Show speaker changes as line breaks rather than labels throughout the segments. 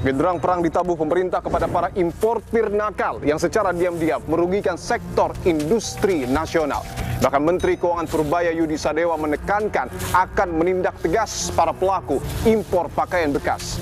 Genderang perang ditabuh pemerintah kepada para importir nakal yang secara diam-diam merugikan sektor industri nasional. Bahkan Menteri Keuangan Purbaya Yudi Sadewa menekankan akan menindak tegas para pelaku impor pakaian bekas.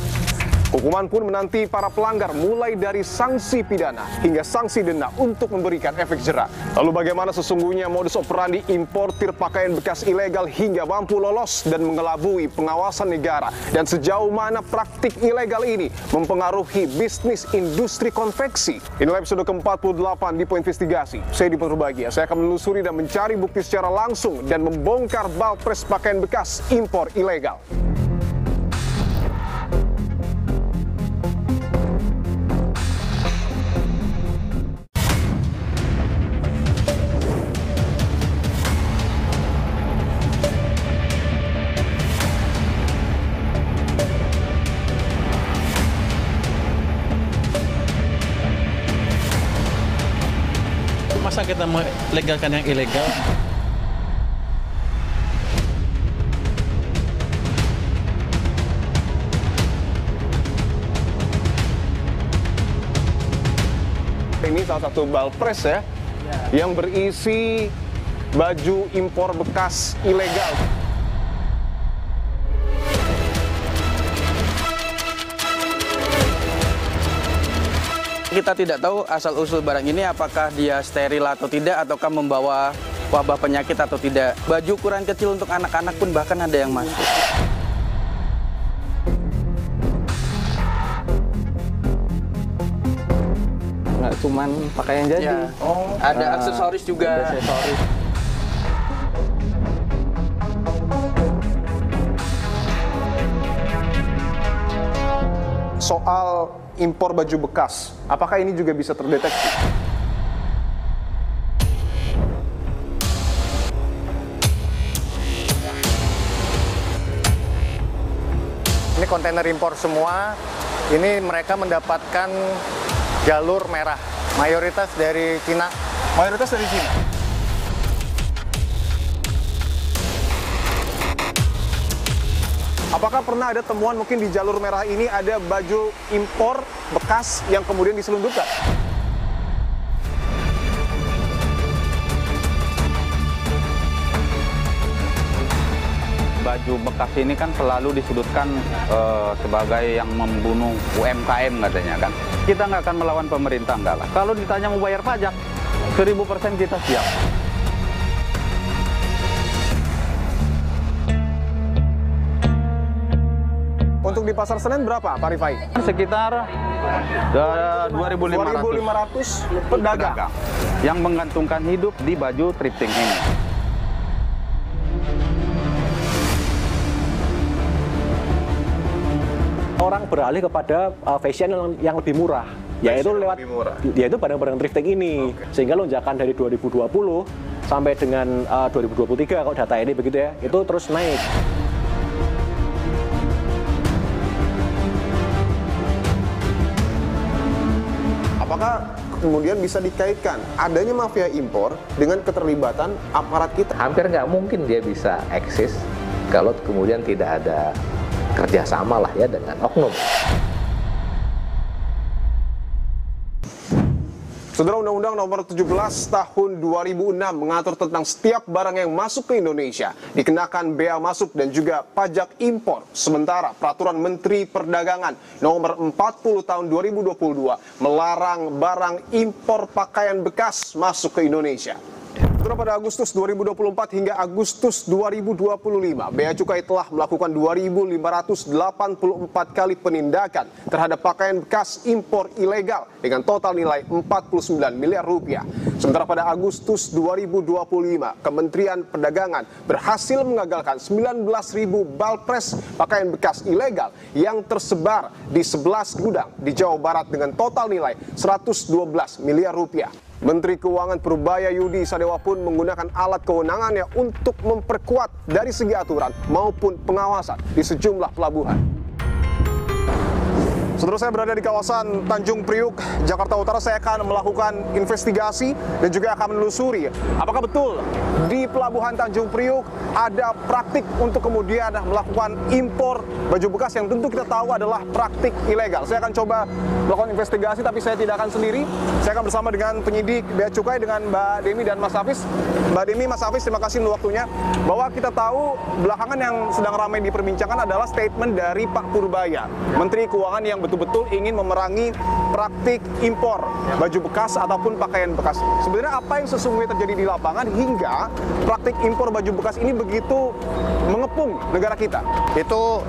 Hukuman pun menanti para pelanggar mulai dari sanksi pidana hingga sanksi denda untuk memberikan efek jera. Lalu bagaimana sesungguhnya modus operandi importir pakaian bekas ilegal hingga mampu lolos dan mengelabui pengawasan negara? Dan sejauh mana praktik ilegal ini mempengaruhi bisnis industri konveksi? Inilah episode ke-48 di Poin Investigasi. Saya Dipo Turbagia. Saya akan menelusuri dan mencari bukti secara langsung dan membongkar balpres pakaian bekas impor ilegal.
Masa kita melegalkan yang ilegal?
Ini salah satu balpres ya, yang berisi baju impor bekas ilegal.
Kita tidak tahu asal-usul barang ini apakah dia steril atau tidak, ataukah membawa wabah penyakit atau tidak. Baju ukuran kecil untuk anak-anak pun bahkan ada yang masuk.
Nggak cuman pakaian jadi.
Ya. Ada aksesoris juga.
Ada aksesoris.
Soal impor baju bekas, apakah ini juga bisa terdeteksi?
Ini kontainer impor semua, ini mereka mendapatkan jalur merah, mayoritas dari Cina.
Mayoritas dari Cina. Apakah pernah ada temuan mungkin di jalur merah ini ada baju impor bekas yang kemudian diselundupkan?
Baju bekas ini kan selalu disudutkan sebagai yang membunuh UMKM katanya kan. Kita nggak akan melawan pemerintah, enggak lah. Kalau ditanya mau bayar pajak, 1000% kita siap.
Untuk di Pasar Senen berapa, Pak Rifai?
Sekitar 2.500
pedagang
yang menggantungkan hidup di baju thrifting ini.
Orang beralih kepada fashion yang lebih murah, yaitu barang-barang thrifting ini. Sehingga lonjakan dari 2020 sampai dengan 2023 kalau data ini begitu ya, itu terus naik.
Apakah kemudian bisa dikaitkan adanya mafia impor dengan keterlibatan aparat kita?
Hampir nggak mungkin dia bisa eksis kalau kemudian tidak ada kerjasama lah ya dengan oknum.
Saudara, Undang-Undang Nomor 17 Tahun 2006 mengatur tentang setiap barang yang masuk ke Indonesia dikenakan bea masuk dan juga pajak impor. Sementara Peraturan Menteri Perdagangan Nomor 40 Tahun 2022 melarang barang impor pakaian bekas masuk ke Indonesia. Pada Agustus 2024 hingga Agustus 2025, Bea Cukai telah melakukan 2.584 kali penindakan terhadap pakaian bekas impor ilegal dengan total nilai 49 miliar rupiah. Sementara pada Agustus 2025, Kementerian Perdagangan berhasil mengagalkan 19.000 balpres pakaian bekas ilegal yang tersebar di 11 gudang di Jawa Barat dengan total nilai 112 miliar rupiah. Menteri Keuangan Purbaya Yudi Sadewa pun menggunakan alat kewenangannya untuk memperkuat dari segi aturan maupun pengawasan di sejumlah pelabuhan. Saudara, saya berada di kawasan Tanjung Priuk, Jakarta Utara. Saya akan melakukan investigasi dan juga akan menelusuri apakah betul di Pelabuhan Tanjung Priuk ada praktik untuk kemudian melakukan impor baju bekas yang tentu kita tahu adalah praktik ilegal. Saya akan coba melakukan investigasi, tapi saya tidak akan sendiri. Saya akan bersama dengan penyidik Bea Cukai, dengan Mbak Demi dan Mas Hafiz. Mbak Demi, Mas Hafiz, terima kasih untuk waktunya. Bahwa kita tahu belakangan yang sedang ramai diperbincangkan adalah statement dari Pak Purbaya, Menteri Keuangan, yang betul-betul ingin memerangi praktik impor baju bekas ataupun pakaian bekas. Sebenarnya apa yang sesungguhnya terjadi di lapangan hingga praktik impor baju bekas ini begitu mengepung negara kita?
Itu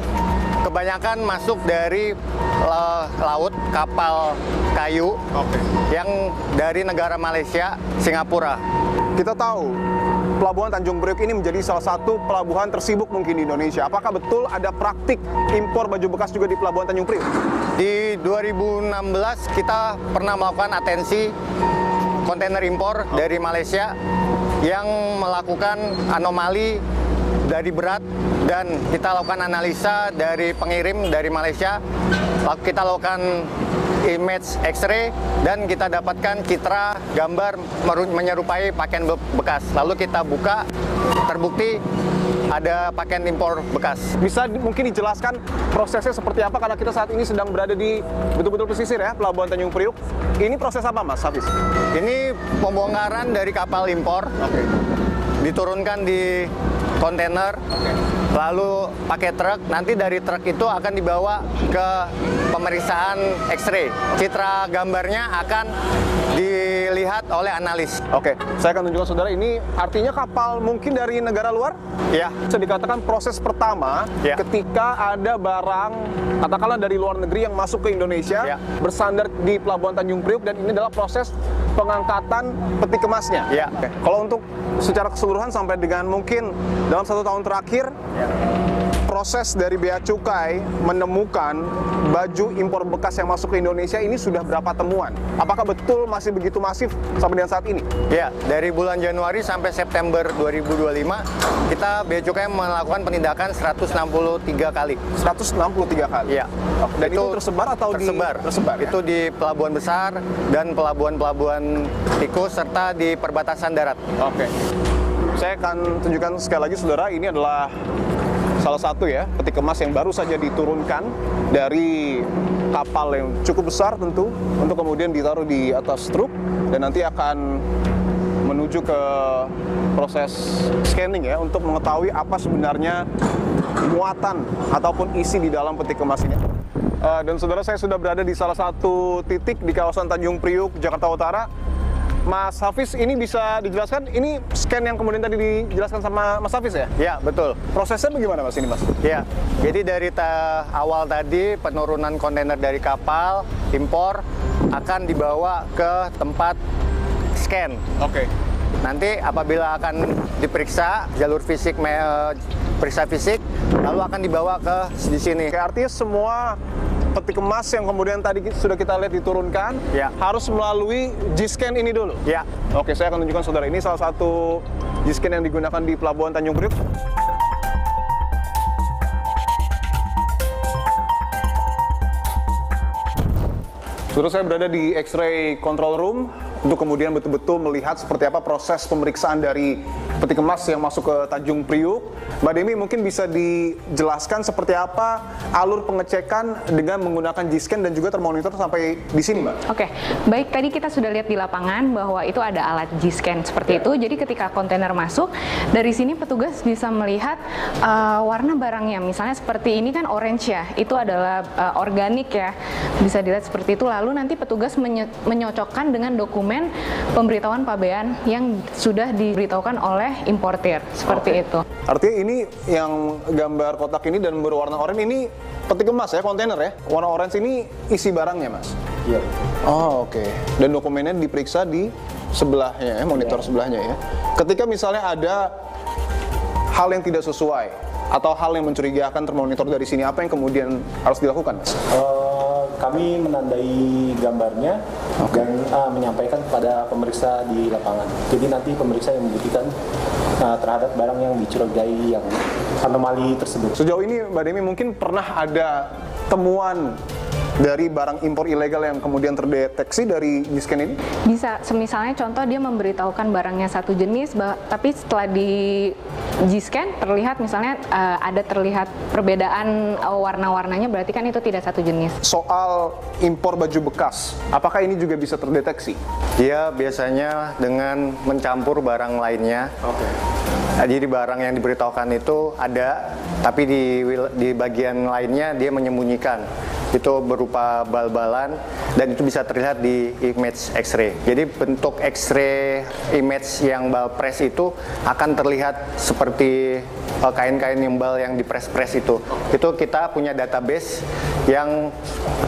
kebanyakan masuk dari laut, kapal kayu yang dari negara Malaysia, Singapura.
Kita tahu Pelabuhan Tanjung Priuk ini menjadi salah satu pelabuhan tersibuk mungkin di Indonesia. Apakah betul ada praktik impor baju bekas juga di Pelabuhan Tanjung Priuk?
Di 2016 kita pernah melakukan atensi kontainer impor dari Malaysia yang melakukan anomali dari berat, dan kita lakukan analisa dari pengirim dari Malaysia. Lalu kita lakukan image X-ray dan kita dapatkan citra gambar menyerupai pakaian bekas. Lalu kita buka, terbukti ada pakaian impor bekas.
Bisa mungkin dijelaskan prosesnya seperti apa, karena kita saat ini sedang berada di betul-betul pesisir ya, Pelabuhan Tanjung Priuk. Ini proses apa, Mas Hafiz?
Ini pembongkaran dari kapal impor. Diturunkan di kontainer, lalu pakai truk. Nanti dari truk itu akan dibawa ke pemeriksaan X-ray. Citra gambarnya akan dilihat oleh analis.
Oke, saya akan tunjukkan saudara, ini artinya kapal mungkin dari negara luar?
Ya.
Bisa dikatakan proses pertama ketika ada barang katakanlah dari luar negeri yang masuk ke Indonesia, bersandar di Pelabuhan Tanjung Priuk, dan ini adalah proses pengangkatan peti kemasnya. Oke. Kalau untuk secara keseluruhan sampai dengan mungkin dalam 1 tahun terakhir, proses dari Bea Cukai menemukan baju impor bekas yang masuk ke Indonesia ini sudah berapa temuan? Apakah betul masih begitu masif sampai dengan saat ini?
Ya, dari bulan Januari sampai September 2025, kita Bea Cukai melakukan penindakan 163 kali.
163 kali?
Ya.
Dan itu tersebar atau
tersebar?
Tersebar ya?
Itu di pelabuhan besar dan pelabuhan-pelabuhan tikus serta di perbatasan darat.
Oke. Saya akan tunjukkan sekali lagi saudara, ini adalah salah satu ya peti kemas yang baru saja diturunkan dari kapal yang cukup besar tentu, untuk kemudian ditaruh di atas truk dan nanti akan menuju ke proses scanning ya, untuk mengetahui apa sebenarnya muatan ataupun isi di dalam peti kemas ini. Dan saudara, saya sudah berada di salah satu titik di kawasan Tanjung Priuk, Jakarta Utara. Mas Hafiz, ini bisa dijelaskan, ini scan yang kemudian tadi dijelaskan sama Mas Hafiz ya?
Ya, betul.
Prosesnya bagaimana Mas ini, Mas?
Ya, jadi dari awal tadi penurunan kontainer dari kapal impor akan dibawa ke tempat scan.
Oke.
Nanti apabila akan diperiksa jalur fisik, periksa fisik, lalu akan dibawa ke di sini.
Artinya semua peti kemas yang kemudian tadi sudah kita lihat diturunkan, harus melalui G-scan ini dulu?
Ya.
Oke, saya akan tunjukkan saudara, ini salah satu G-scan yang digunakan di Pelabuhan Tanjung Priuk. Saudara, saya berada di X-ray control room untuk kemudian betul-betul melihat seperti apa proses pemeriksaan dari peti kemas yang masuk ke Tanjung Priuk. Mbak Demi, mungkin bisa dijelaskan seperti apa alur pengecekan dengan menggunakan G-scan dan juga termonitor sampai di sini, Mbak?
Oke, baik, tadi kita sudah lihat di lapangan bahwa itu ada alat G-scan seperti itu. Jadi ketika kontainer masuk, dari sini petugas bisa melihat warna barangnya. Misalnya seperti ini kan orange ya, itu adalah organik ya, bisa dilihat seperti itu. Lalu nanti petugas menyocokkan dengan dokumen pemberitahuan pabean yang sudah diberitahukan oleh importir, seperti itu.
Artinya ini yang gambar kotak ini dan berwarna oranye ini peti kemas ya, kontainer ya. Warna orange ini isi barangnya, Mas?
Iya.
Oh, oke. Dan dokumennya diperiksa di sebelahnya ya, monitor sebelahnya ya. Ketika misalnya ada hal yang tidak sesuai atau hal yang mencurigakan termonitor dari sini, apa yang kemudian harus dilakukan, Mas?
Kami menandai gambarnya dan menyampaikan kepada pemeriksa di lapangan. Jadi nanti pemeriksa yang membuktikan terhadap barang yang dicurigai yang anomali tersebut.
Sejauh ini Mbak Demi mungkin pernah ada temuan dari barang impor ilegal yang kemudian terdeteksi dari G-scan ini?
Bisa, misalnya contoh dia memberitahukan barangnya satu jenis, tapi setelah di G-scan terlihat misalnya ada terlihat perbedaan warna-warnanya, berarti kan itu tidak satu jenis.
Soal impor baju bekas, apakah ini juga bisa terdeteksi?
Dia biasanya dengan mencampur barang lainnya. Jadi barang yang diberitahukan itu ada, tapi di bagian lainnya dia menyembunyikan. Itu berupa bal-balan dan itu bisa terlihat di image X-ray. Jadi bentuk X-ray image yang bal press itu akan terlihat seperti kain-kain bal yang dipres-pres itu. Itu kita punya database yang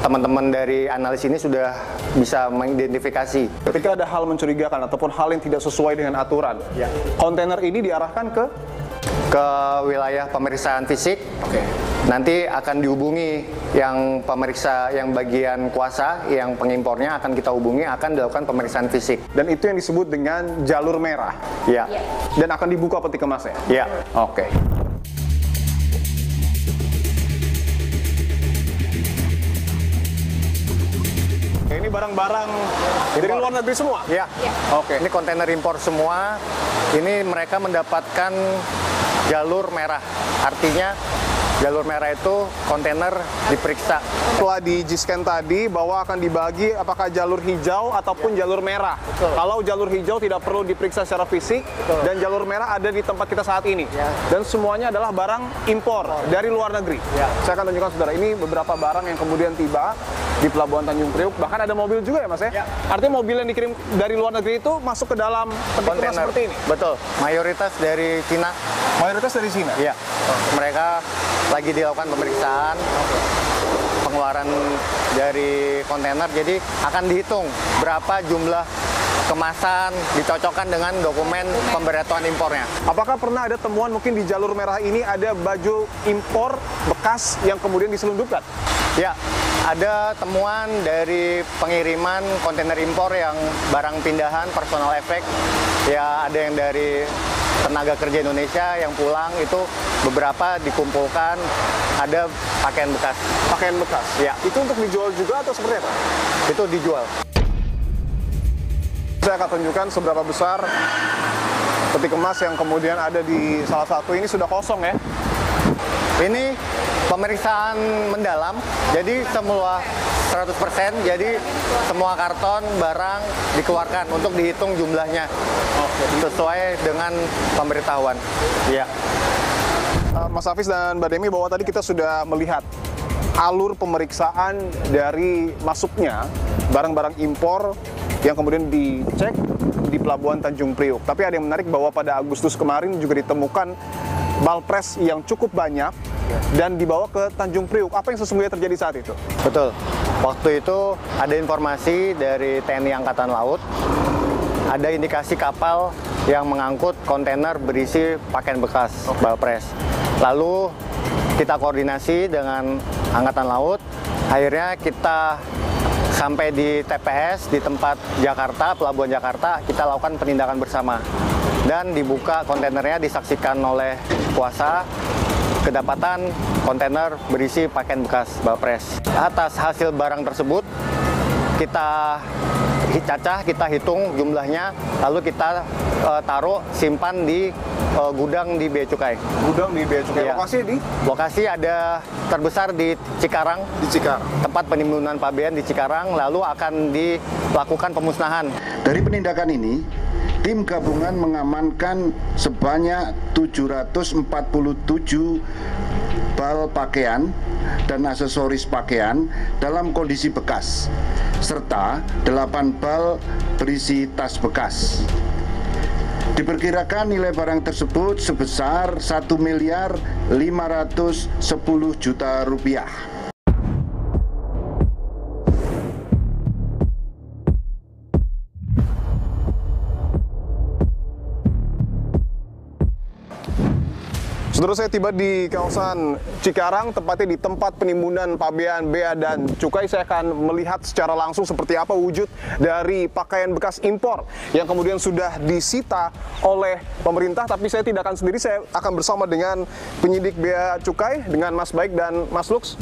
teman-teman dari analis ini sudah bisa mengidentifikasi.
Ketika ada hal mencurigakan ataupun hal yang tidak sesuai dengan aturan, kontainer ini diarahkan ke
wilayah pemeriksaan fisik. Nanti akan dihubungi yang pemeriksa, yang bagian kuasa, yang pengimpornya akan kita hubungi, akan dilakukan pemeriksaan fisik.
Dan itu yang disebut dengan jalur merah.
Ya.
Dan akan dibuka peti kemasnya.
Ya.
Oke. Ini barang-barang dari luar negeri semua?
Ya. Oke. Ini kontainer impor semua. Ini mereka mendapatkan jalur merah. Artinya jalur merah itu kontainer diperiksa.
Setelah di G-scan tadi bahwa akan dibagi apakah jalur hijau ataupun jalur merah. Kalau jalur hijau tidak perlu diperiksa secara fisik dan jalur merah ada di tempat kita saat ini. Dan semuanya adalah barang impor dari luar negeri. Saya akan tunjukkan saudara, ini beberapa barang yang kemudian tiba di Pelabuhan Tanjung Priuk. Bahkan ada mobil juga ya Mas ya? Artinya mobil yang dikirim dari luar negeri itu masuk ke dalam kontainer seperti ini?
Betul. Mayoritas dari Cina.
Mayoritas dari Cina?
Iya. Mereka lagi dilakukan pemeriksaan pengeluaran dari kontainer, jadi akan dihitung berapa jumlah kemasan dicocokkan dengan dokumen pemberitahuan impornya.
Apakah pernah ada temuan mungkin di jalur merah ini ada baju impor bekas yang kemudian diselundupkan?
Ya, ada temuan dari pengiriman kontainer impor yang barang pindahan personal effect. Ya, ada yang dari tenaga kerja Indonesia yang pulang, itu beberapa dikumpulkan, ada pakaian bekas.
Pakaian bekas?
Ya.
Itu untuk dijual juga atau seperti apa?
Itu dijual.
Saya akan tunjukkan seberapa besar peti kemas yang kemudian ada di salah satu ini sudah kosong ya.
Ini pemeriksaan mendalam, jadi semua 100%, jadi semua karton barang dikeluarkan untuk dihitung jumlahnya sesuai dengan pemberitahuan. Iya.
Mas Hafiz dan Mbak Demi, bahwa tadi kita sudah melihat alur pemeriksaan dari masuknya barang-barang impor yang kemudian dicek di Pelabuhan Tanjung Priuk. Tapi ada yang menarik bahwa pada Agustus kemarin juga ditemukan balpres yang cukup banyak dan dibawa ke Tanjung Priuk. Apa yang sesungguhnya terjadi saat itu?
Betul. Waktu itu ada informasi dari TNI Angkatan Laut, ada indikasi kapal yang mengangkut kontainer berisi pakaian bekas balpres. Lalu kita koordinasi dengan Angkatan Laut, akhirnya kita sampai di TPS di tempat Jakarta, Pelabuhan Jakarta, kita lakukan penindakan bersama. Dan dibuka kontainernya, disaksikan oleh kuasa, kedapatan kontainer berisi pakaian bekas balpres. Atas hasil barang tersebut, kita cacah, kita hitung jumlahnya, lalu kita taruh, simpan di gudang di Bea Cukai.
Gudang di Bea Cukai.
Ya.
Lokasi di?
Lokasi ada terbesar di Cikarang.
Di Cikarang.
Tempat penimbunan pabean di Cikarang, lalu akan dilakukan pemusnahan.
Dari penindakan ini, tim gabungan mengamankan sebanyak 747 bal pakaian dan aksesoris pakaian dalam kondisi bekas, serta 8 bal berisi tas bekas. Diperkirakan nilai barang tersebut sebesar 1.510 miliar rupiah.
Saudara, saya tiba di kawasan Cikarang, tepatnya di tempat penimbunan pabean, bea dan cukai. Saya akan melihat secara langsung seperti apa wujud dari pakaian bekas impor yang kemudian sudah disita oleh pemerintah. Tapi saya tidak akan sendiri, saya akan bersama dengan penyidik bea cukai, dengan Mas Baik dan Mas Lux.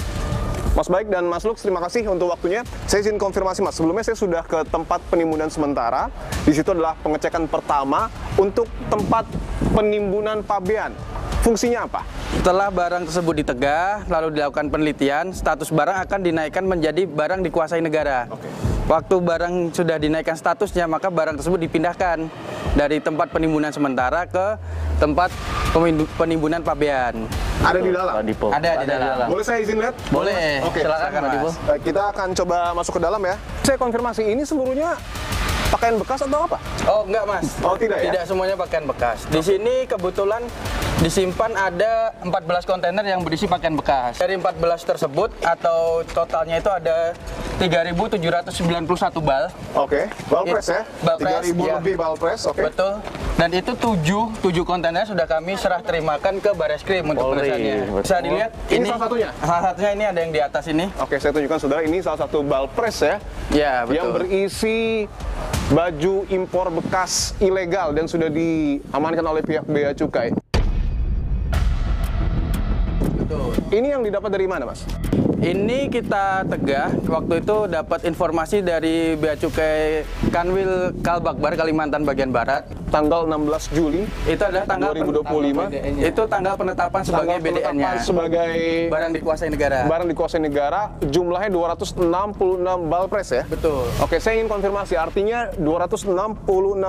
Mas Baik dan Mas Lux, terima kasih untuk waktunya. Saya izin konfirmasi Mas, sebelumnya saya sudah ke tempat penimbunan sementara. Di situ adalah pengecekan pertama untuk tempat penimbunan pabean. Fungsinya apa?
Setelah barang tersebut ditegah, lalu dilakukan penelitian, status barang akan dinaikkan menjadi barang dikuasai negara. Waktu barang sudah dinaikkan statusnya, maka barang tersebut dipindahkan dari tempat penimbunan sementara ke tempat penimbunan pabean.
Ada di dalam?
Ada di dalam.
Boleh saya izin lihat?
Boleh.
Oke,
silakan Mas.
Kita akan coba masuk ke dalam ya. Saya konfirmasi, ini seluruhnya pakaian bekas atau apa?
Oh enggak Mas.
Oh tidak ya?
Tidak semuanya pakaian bekas. Di sini kebetulan disimpan ada 14 kontainer yang berisi pakaian bekas. Dari 14 tersebut atau totalnya itu ada 3.791 bal.
Oke, bal press ya?
Bal press,
3.000
ya.
lebih bal press, oke.
Betul. Dan itu 7 kontainer sudah kami serah terimakan ke Bareskrim untuk penulisannya. Bisa dilihat.
Ini salah satunya?
Salah satunya ini ada yang di atas ini.
Oke, saya tunjukkan saudara, ini salah satu bal press ya?
Ya, betul.
Yang berisi baju impor bekas ilegal dan sudah diamankan oleh pihak Bea Cukai.
Betul.
Ini yang didapat dari mana, Mas?
Ini kita tegah, waktu itu dapat informasi dari Bea Cukai Kanwil Kalbakbar, Kalimantan bagian Barat.
Tanggal 16 Juli
Itu adalah tanggal
2025.
Itu tanggal penetapan sebagai BDN-nya.
Sebagai
Barang dikuasai negara.
barang dikuasai negara, jumlahnya 266 bal press ya?
Betul.
Oke, saya ingin konfirmasi, artinya 266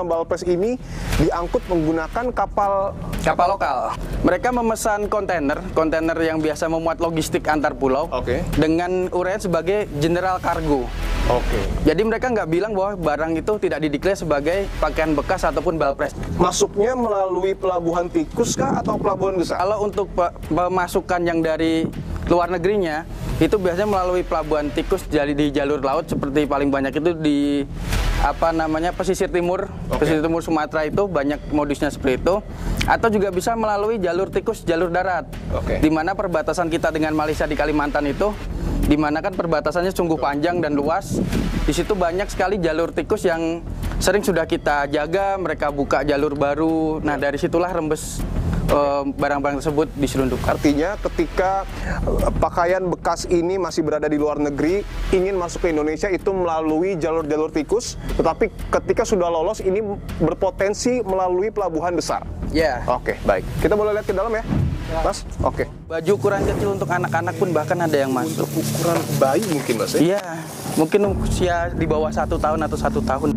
bal press ini diangkut menggunakan kapal
lokal. Mereka memesan kontainer yang biasa memuat logistik antar pulau.
Oke.
Dengan uraian sebagai general cargo.
Oke.
Jadi mereka nggak bilang bahwa barang itu tidak dideklar sebagai pakaian bekas ataupun bal press.
Masuknya melalui pelabuhan tikus kah atau pelabuhan besar?
Kalau untuk pemasukan yang dari luar negerinya, itu biasanya melalui pelabuhan tikus di jalur laut, seperti paling banyak itu di pesisir timur, pesisir timur Sumatera, itu banyak modusnya seperti itu. Atau juga bisa melalui jalur tikus, jalur darat. Di mana perbatasan kita dengan Malaysia di Kalimantan itu, di mana kan perbatasannya sungguh panjang dan luas. Di situ banyak sekali jalur tikus yang sering sudah kita jaga, mereka buka jalur baru. Nah, dari situlah rembes barang-barang tersebut diselundupkan.
Artinya ketika pakaian bekas ini masih berada di luar negeri, ingin masuk ke Indonesia itu melalui jalur-jalur tikus, tetapi ketika sudah lolos ini berpotensi melalui pelabuhan besar.
Ya.
Oke, baik. Kita boleh lihat ke dalam ya, Mas? Oke.
Baju ukuran kecil untuk anak-anak pun bahkan ada yang masuk.
Ukuran bayi mungkin, Mas?
Iya, mungkin usia di bawah 1 tahun atau 1 tahun.